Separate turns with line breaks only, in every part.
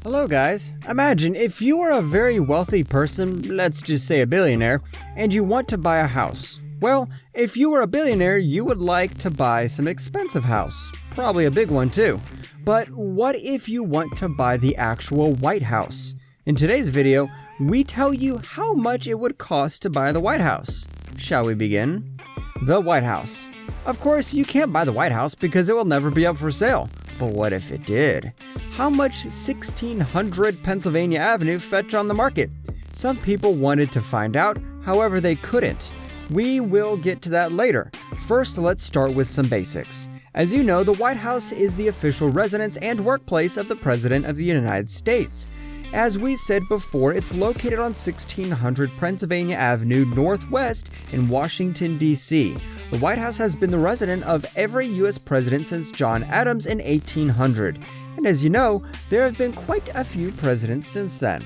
Hello guys. Imagine if you are a very wealthy person, let's just say a billionaire, and you want to buy a house. Well, if you were a billionaire, you would like to buy some expensive house. Probably a big one too. But what if you want to buy the actual White House? In today's video, we tell you how much it would cost to buy the White House. Shall we begin? The White House. Of course, you can't buy the White House because it will never be up for sale. But what if it did? How much 1600 Pennsylvania Avenue fetch on the market? Some people wanted to find out, however they couldn't. We will get to that later. First, let's start with some basics. As you know, the White House is the official residence and workplace of the President of the United States. As we said before, it's located on 1600 Pennsylvania Avenue Northwest in Washington, D.C. The White House has been the residence of every U.S. president since John Adams in 1800. And as you know, there have been quite a few presidents since then.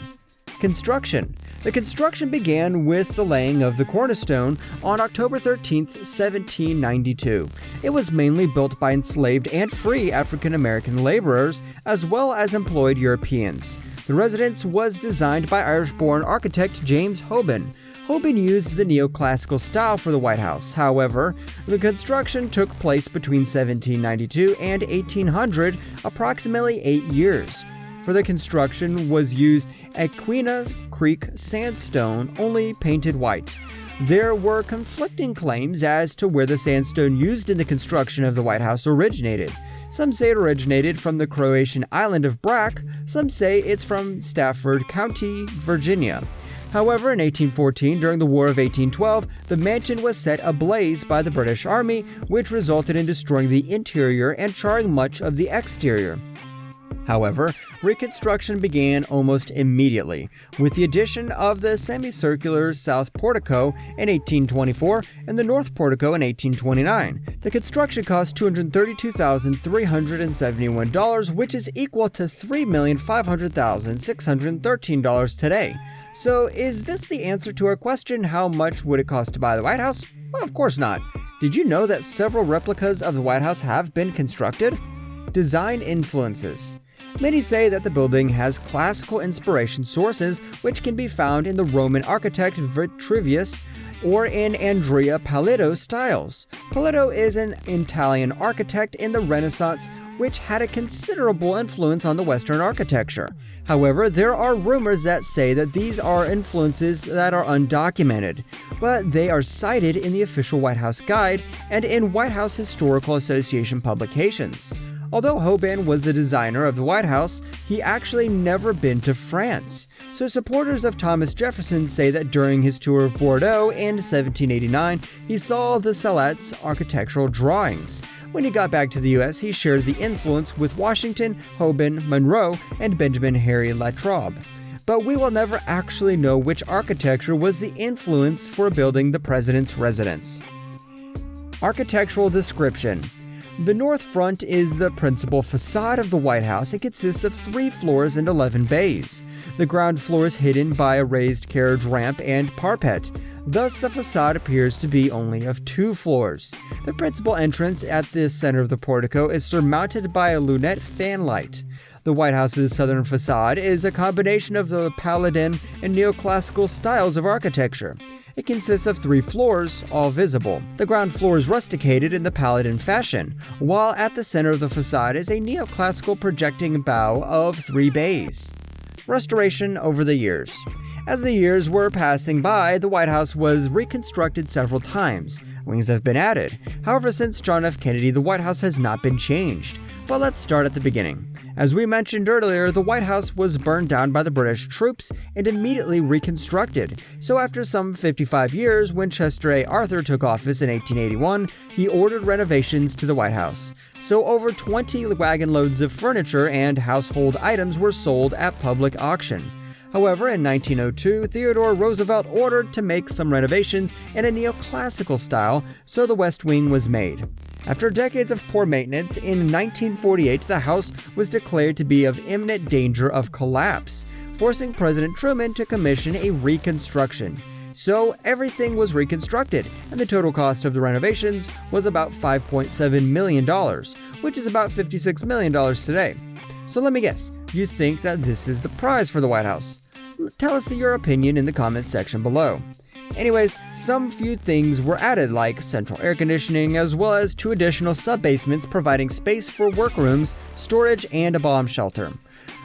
Construction. The construction began with the laying of the cornerstone on October 13, 1792. It was mainly built by enslaved and free African American laborers, as well as employed Europeans. The residence was designed by Irish-born architect James Hoban. Hoban used the neoclassical style for the White House. However, the construction took place between 1792 and 1800, approximately 8 years. For the construction was used Aquina Creek sandstone, only painted white. There were conflicting claims as to where the sandstone used in the construction of the White House originated. Some say it originated from the Croatian island of Brac, some say it's from Stafford County, Virginia. However, in 1814, during the War of 1812, the mansion was set ablaze by the British Army, which resulted in destroying the interior and charring much of the exterior. However, reconstruction began almost immediately, with the addition of the semicircular south portico in 1824 and the north portico in 1829. The construction cost $232,371, which is equal to $3,500,613 today. So is this the answer to our question, how much would it cost to buy the White House? Well, of course not. Did you know that several replicas of the White House have been constructed? Design influences. Many say that the building has classical inspiration sources, which can be found in the Roman architect Vitruvius or in Andrea Palladio styles. Palladio is an Italian architect in the Renaissance, which had a considerable influence on the Western architecture. However, there are rumors that say that these are influences that are undocumented, but they are cited in the official White House Guide and in White House Historical Association publications. Although Hoban was the designer of the White House, he actually never been to France. So supporters of Thomas Jefferson say that during his tour of Bordeaux in 1789, he saw the Salat's architectural drawings. When he got back to the US, he shared the influence with Washington, Hoban, Monroe, and Benjamin Harry Latrobe. But we will never actually know which architecture was the influence for building the president's residence. Architectural description. The north front is the principal facade of the White House. It consists of 3 floors and 11 bays. The ground floor is hidden by a raised carriage ramp and parapet. Thus, the facade appears to be only of 2 floors. The principal entrance at the center of the portico is surmounted by a lunette fanlight. The White House's southern facade is a combination of the Palladian and neoclassical styles of architecture. It consists of 3 floors, all visible. The ground floor is rusticated in the Palladian fashion, while at the center of the facade is a neoclassical projecting bow of 3 bays. Restoration over the years. As the years were passing by, the White House was reconstructed several times. Wings have been added. However, since John F. Kennedy, the White House has not been changed. But let's start at the beginning. As we mentioned earlier, the White House was burned down by the British troops and immediately reconstructed. So after some 55 years, when Chester A. Arthur took office in 1881, he ordered renovations to the White House. So over 20 wagon loads of furniture and household items were sold at public auction. However, in 1902, Theodore Roosevelt ordered to make some renovations in a neoclassical style, so the West Wing was made. After decades of poor maintenance, in 1948 the house was declared to be of imminent danger of collapse, forcing President Truman to commission a reconstruction. So everything was reconstructed, and the total cost of the renovations was about $5.7 million, which is about $56 million today. So let me guess, you think that this is the prize for the White House? Tell us your opinion in the comments section below. Anyways, some few things were added, like central air conditioning, as well as 2 additional sub-basements providing space for workrooms, storage, and a bomb shelter.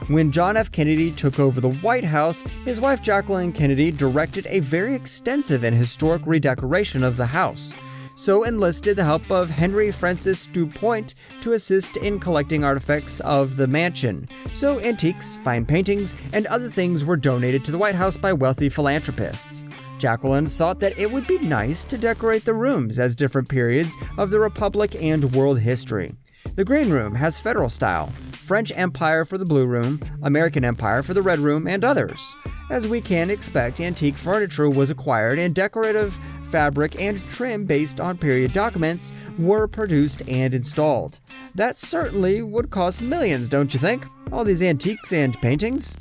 When John F. Kennedy took over the White House, his wife Jacqueline Kennedy directed a very extensive and historic redecoration of the house, so enlisted the help of Henry Francis DuPont to assist in collecting artifacts of the mansion. So antiques, fine paintings, and other things were donated to the White House by wealthy philanthropists. Jacqueline thought that it would be nice to decorate the rooms as different periods of the Republic and world history. The Green Room has federal style, French Empire for the Blue Room, American Empire for the Red Room, and others. As we can expect, antique furniture was acquired and decorative fabric and trim based on period documents were produced and installed. That certainly would cost millions, don't you think? All these antiques and paintings?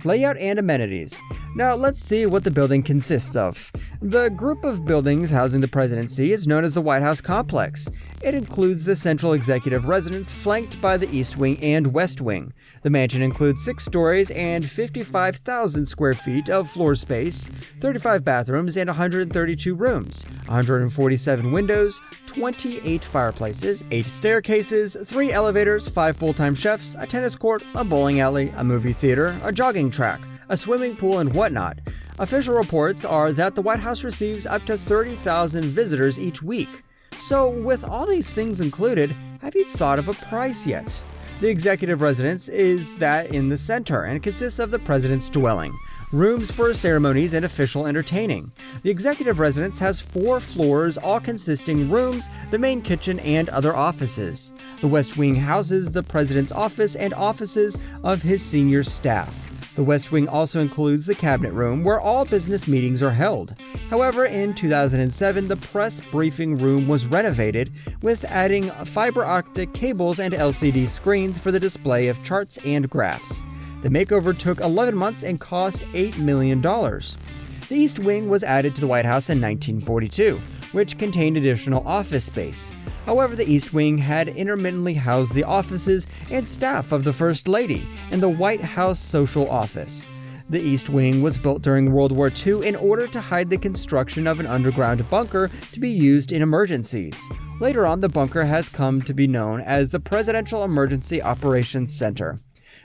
Layout and amenities. Now let's see what the building consists of. The group of buildings housing the presidency is known as the White House Complex. It includes the central executive residence flanked by the East Wing and West Wing. The mansion includes 6 stories and 55,000 square feet of floor space, 35 bathrooms and 132 rooms, 147 windows, 28 fireplaces, 8 staircases, 3 elevators, 5 full-time chefs, a tennis court, a bowling alley, a movie theater, a jogging track, a swimming pool, and whatnot. Official reports are that the White House receives up to 30,000 visitors each week. So with all these things included, have you thought of a price yet? The executive residence is that in the center and consists of the president's dwelling, rooms for ceremonies and official entertaining. The executive residence has 4 floors, all consisting rooms, the main kitchen, and other offices. The West Wing houses the president's office and offices of his senior staff. The West Wing also includes the cabinet room where all business meetings are held. However, in 2007, the press briefing room was renovated with adding fiber optic cables and LCD screens for the display of charts and graphs. The makeover took 11 months and cost $8 million. The East Wing was added to the White House in 1942, which contained additional office space. However, the East Wing had intermittently housed the offices and staff of the First Lady and the White House Social Office. The East Wing was built during World War II in order to hide the construction of an underground bunker to be used in emergencies. Later on, the bunker has come to be known as the Presidential Emergency Operations Center.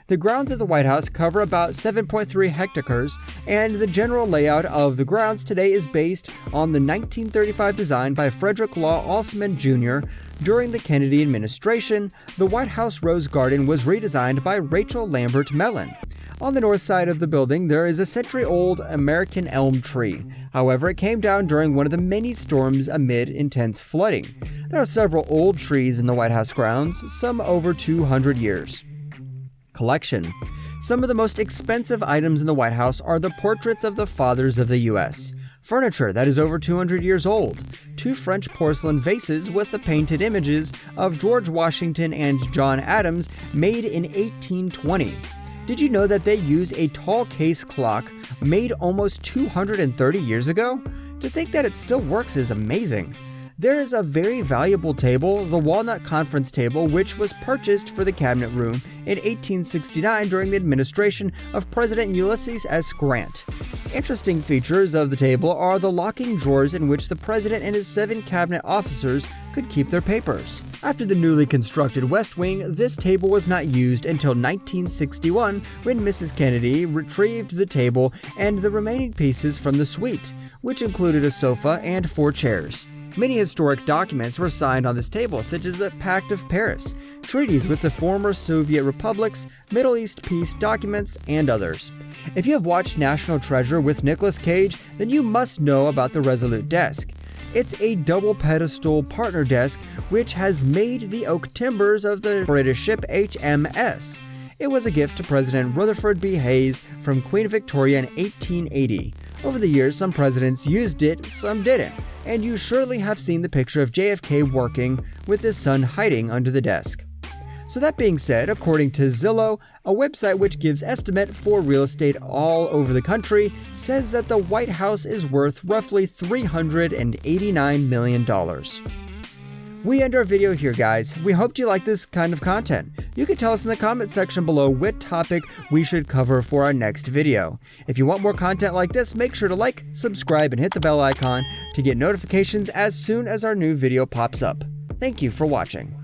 The grounds of the White House cover about 7.3 hectares, and the general layout of the grounds today is based on the 1935 design by Frederick Law Alsman Jr. During the Kennedy administration, the White House Rose Garden was redesigned by Rachel Lambert Mellon. On the north side of the building, there is a century-old American elm tree. However, it came down during one of the many storms amid intense flooding. There are several old trees in the White House grounds, some over 200 years. Collection. Some of the most expensive items in the White House are the portraits of the fathers of the U.S., furniture that is over 200 years old, 2 French porcelain vases with the painted images of George Washington and John Adams made in 1820. Did you know that they use a tall case clock made almost 230 years ago? To think that it still works is amazing. There is a very valuable table, the Walnut Conference Table, which was purchased for the Cabinet Room in 1869 during the administration of President Ulysses S. Grant. Interesting features of the table are the locking drawers in which the President and his 7 cabinet officers could keep their papers. After the newly constructed West Wing, this table was not used until 1961 when Mrs. Kennedy retrieved the table and the remaining pieces from the suite, which included a sofa and 4 chairs. Many historic documents were signed on this table, such as the Pact of Paris, treaties with the former Soviet republics, Middle East peace documents, and others. If you have watched National Treasure with Nicolas Cage, then you must know about the Resolute desk. It's a double pedestal partner desk which has made the oak timbers of the British ship HMS. It was a gift to President Rutherford B. Hayes from Queen Victoria in 1880. Over the years, some presidents used it, some didn't, and you surely have seen the picture of JFK working with his son hiding under the desk. So that being said, according to Zillow, a website which gives estimate for real estate all over the country, says that the White House is worth roughly $389 million. We end our video here, guys. We hope you like this kind of content. You can tell us in the comment section below what topic we should cover for our next video. If you want more content like this, make sure to like, subscribe, and hit the bell icon to get notifications as soon as our new video pops up. Thank you for watching.